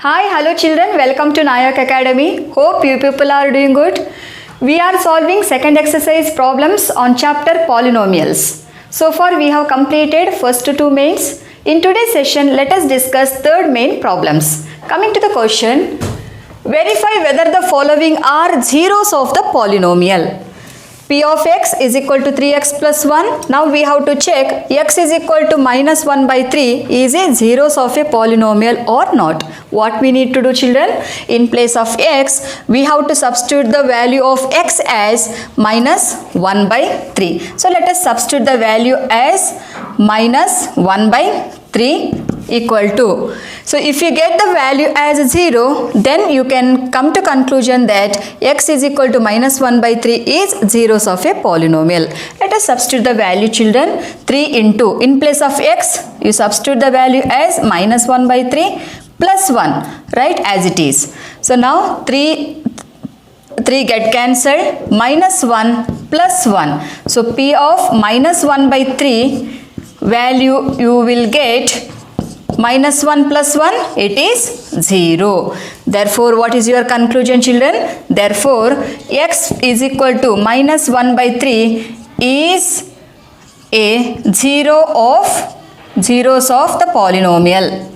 Hi, hello children, welcome to Nayak Academy. Hope you people are doing good. We are solving second exercise problems on chapter polynomials. So far we have completed first two mains. In today's session, let us discuss third main problems. Coming to the question, verify whether the following are zeros of the polynomial. P of x is equal to 3x plus 1. Now we have to check x is equal to minus 1 by 3 is a zeros of a polynomial or not. What we need to do, children? In place of x, we have to substitute the value of x as minus 1 by 3. So let us substitute the value as minus 1 by 3 equal to. So if you get the value as 0, then you can come to conclusion that x is equal to minus 1 by 3 is zeros of a polynomial. Let us substitute the value, children. 3 into, in place of x, you substitute the value as minus 1 by 3 plus 1, right, as it is. So now 3 get cancelled, minus 1 plus 1. So P of minus 1 by 3 value you will get minus 1 plus 1, it is 0. Therefore, what is your conclusion, children? Therefore, x is equal to minus 1 by 3 is a zeros of the polynomial.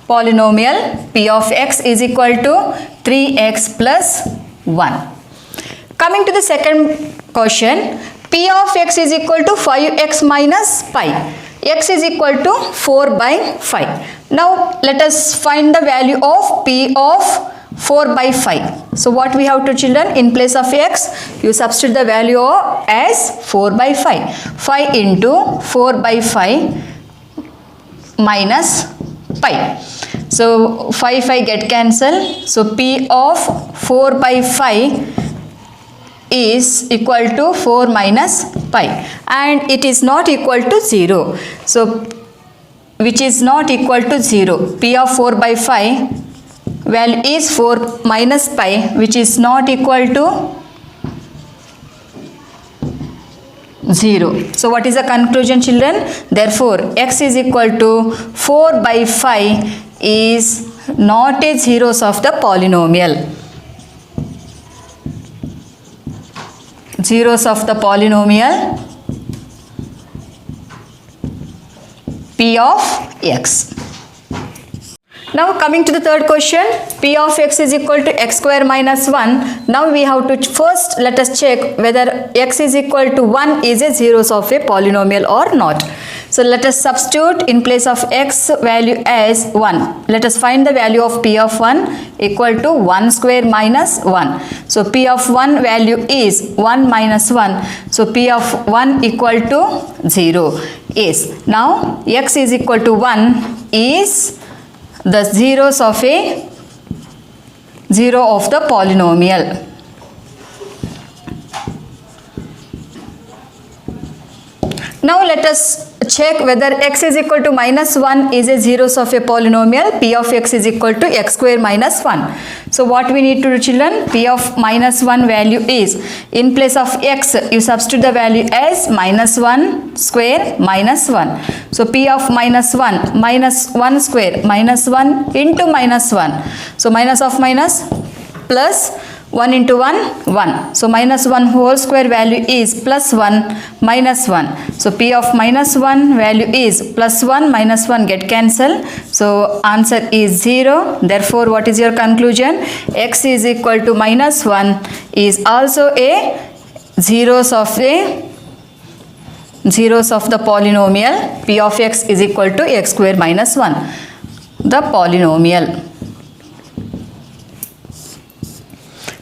Polynomial P of x is equal to 3x plus 1. Coming to the second question, P of x is equal to 5x minus pi. X is equal to 4 by 5. Now let us find the value of P of 4 by 5. So what we have to, children? In place of x, you substitute the value as 4 by 5. 5 into 4 by 5 minus pi. So 5 get cancelled. So P of 4 by 5 is equal to 4 minus pi, and it is not equal to 0. So which is not equal to 0. P of 4 by 5 value is 4 minus pi, which is not equal to 0. So what is the conclusion, children? Therefore, x is equal to 4 by 5 is not a zeros of the polynomial. Zeros of the polynomial P of x. Now coming to the third question, P of x is equal to x square minus 1. Now we have to first let us check whether x is equal to 1 is a zeros of a polynomial or not. So let us substitute in place of x value as 1. Let us find the value of P of 1 equal to 1 square minus 1. So P of 1 value is 1 minus 1. So P of 1 equal to 0 is. Now x is equal to 1 is the zeros of a zero of the polynomial. Now let us check whether x is equal to minus 1 is a zeros of a polynomial. P of x is equal to x square minus 1. So what we need to do, children? P of minus 1 value is, in place of x, you substitute the value as minus 1 square minus 1. So P of minus 1 minus 1 square minus 1 into minus 1. So minus of minus plus 1 into 1, 1. So minus 1 whole square value is plus 1 minus 1. So P of minus 1 value is plus 1 minus 1 get cancelled. So answer is 0. Therefore, what is your conclusion? X is equal to minus 1 is also a zeros of the polynomial. P of x is equal to x square minus 1. The polynomial.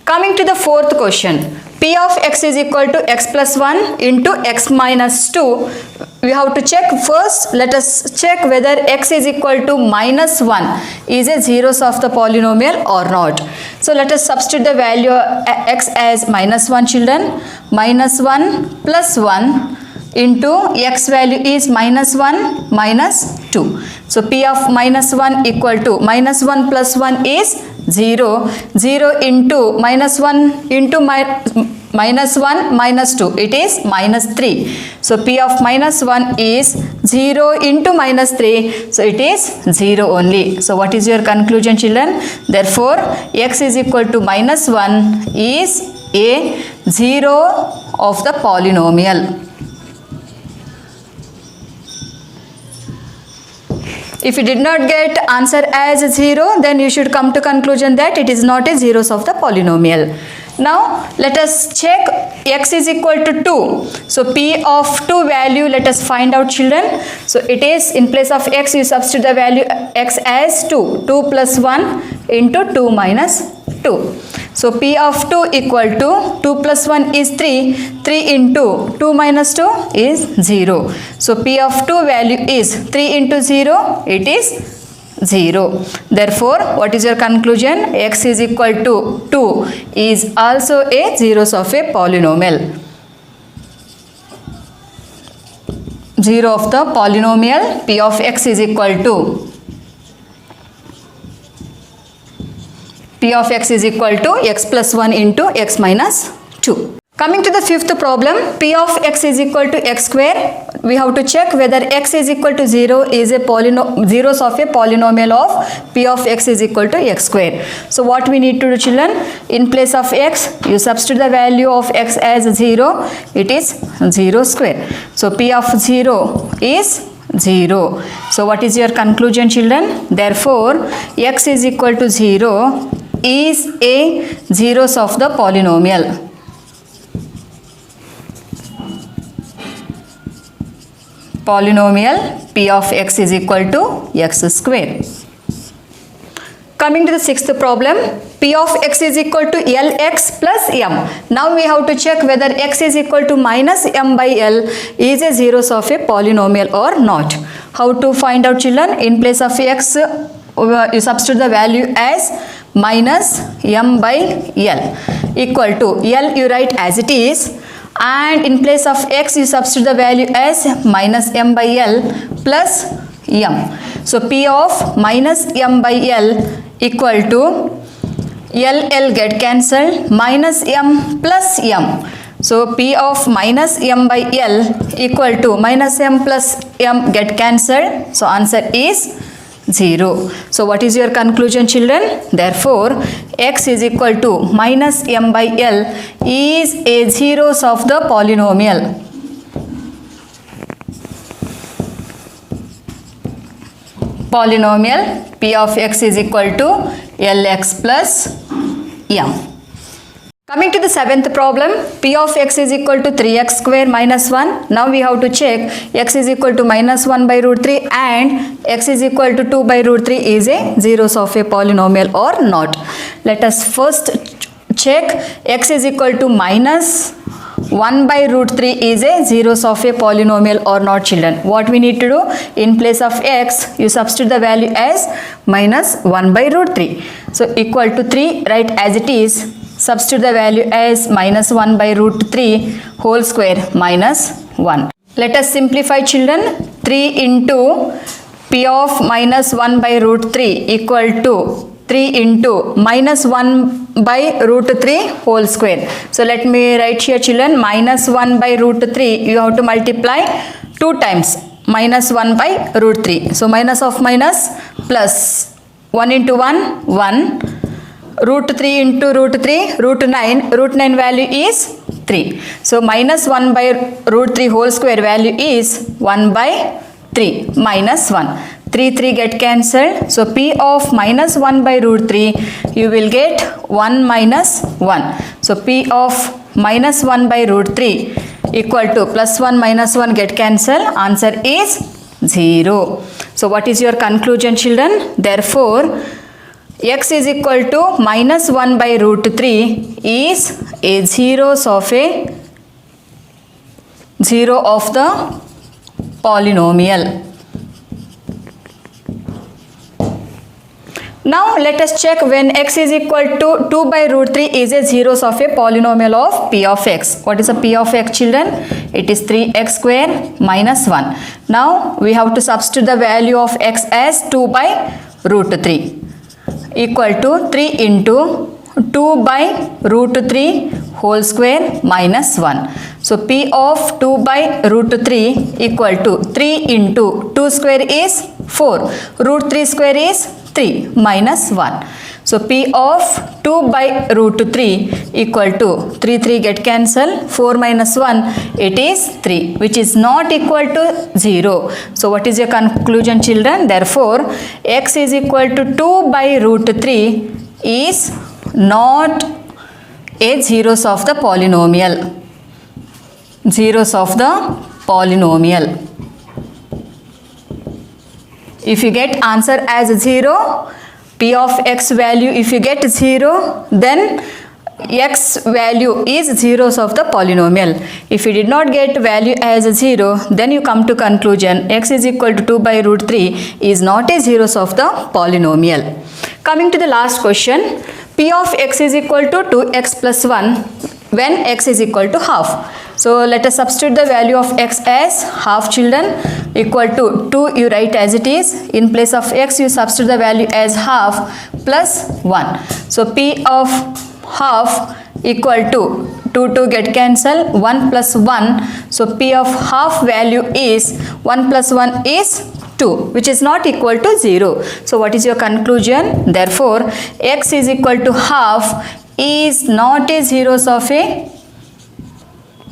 Coming to the fourth question, P of x is equal to x plus 1 into x minus 2. We have to check first. Let us check whether x is equal to minus 1 is a zeros of the polynomial or not. So let us substitute the value x as minus 1, children. Minus 1 plus 1 into x value is minus 1 minus 2. So P of minus 1 equal to minus 1 plus 1 is 0. 0 into minus 1 into minus 1 minus 2, it is minus 3. So p of minus 1 is 0 into minus 3, so it is 0 only. So what is your conclusion, children? Therefore x is equal to minus 1 is a 0 of the polynomial. If you did not get answer as 0, then you should come to conclusion that it is not a zeros of the polynomial. Now let us check x is equal to 2. So p of 2 value let us find out, children. So it is in place of x you substitute the value x as 2. 2 plus 1 into 2 minus 2. So p of 2 equal to 2 plus 1 is 3. 3 into 2 minus 2 is 0. So p of 2 value is 3 into 0, it is 0. Therefore what is your conclusion? X is equal to 2 is also a zeros of a polynomial. 0 of the polynomial p of x is equal to p of x is equal to x plus 1 into x minus 2. Coming to the fifth problem, p of x is equal to x square. We have to check whether x is equal to 0 is a zeros of a polynomial of p of x is equal to x square. So what we need to do, children? In place of x, you substitute the value of x as 0, it is 0 square. So p of 0 is 0. So what is your conclusion, children? Therefore x is equal to 0 is a zeros of the polynomial. Polynomial p of x is equal to x square. Coming to the sixth problem, p of x is equal to lx plus m. Now we have to check whether x is equal to minus m by l is a zeros of a polynomial or not. How to find out, children? In place of x you substitute the value as minus m by l equal to l you write as it is, and in place of x you substitute the value as minus m by l plus m. So p of minus m by l equal to l get cancelled, minus m plus m. So p of minus m by l equal to minus m plus m get cancelled. So answer is 0. So what is your conclusion, children? Therefore x is equal to minus m by l is a zeros of the polynomial. Polynomial p of x is equal to lx plus m. Coming to the seventh problem, p of x is equal to 3x square minus 1. Now we have to check x is equal to minus 1 by root 3 and x is equal to 2 by root 3 is a zeros of a polynomial or not. Let us first check x is equal to minus 1 by root 3 is a zeros of a polynomial or not, children. What we need to do? In place of x you substitute the value as minus 1 by root 3. So equal to 3, write as it is. Substitute the value as minus 1 by root 3 whole square minus 1. Let us simplify, children. 3 into p of minus 1 by root 3 equal to 3 into minus 1 by root 3 whole square. So let me write here, children, minus 1 by root 3 you have to multiply 2 times minus 1 by root 3. So minus of minus plus 1 into 1 1. Root 3 into root 3, root 9 value is 3. So minus 1 by root 3 whole square value is 1 by 3 minus 1. 3 get cancelled. So p of minus 1 by root 3 you will get 1 minus 1. So p of minus 1 by root 3 equal to plus 1 minus 1 get cancelled. Answer is 0. So what is your conclusion, children? Therefore x is equal to minus 1 by root 3 is a zeros of a zero of the polynomial. Now let us check when x is equal to 2 by root 3 is a zeros of a polynomial of p of x. What is a p of x, children? It is 3x square minus 1. Now we have to substitute the value of x as 2 by root 3 equal to 3 into 2 by root 3 whole square minus 1. So P of 2 by root 3 equal to 3 into 2 square is 4. Root 3 square is 3 minus 1. So P of 2 by root 3 equal to 3 get cancel, 4 minus 1, it is 3, which is not equal to 0. So what is your conclusion, children? Therefore x is equal to 2 by root 3 is not a zeros of the polynomial. Zeros of the polynomial. If you get answer as 0, P of x value, if you get 0, then x value is zeros of the polynomial. If you did not get value as 0, then you come to conclusion x is equal to 2 by root 3 is not a zeros of the polynomial. Coming to the last question, P of x is equal to 2x plus 1 when x is equal to half. So let us substitute the value of x as half, children. Equal to 2 you write as it is. In place of x you substitute the value as half plus 1. So P of half equal to 2 get cancel, 1 plus 1. So P of half value is 1 plus 1 is 2, which is not equal to 0. So what is your conclusion? Therefore x is equal to half is not a zeros of a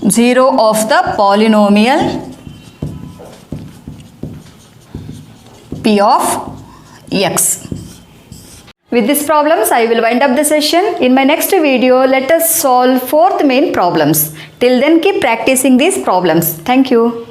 zero of the polynomial P of x. With these problems I will wind up the session. In my next video let us solve fourth main problems. Till then keep practicing these problems. Thank you.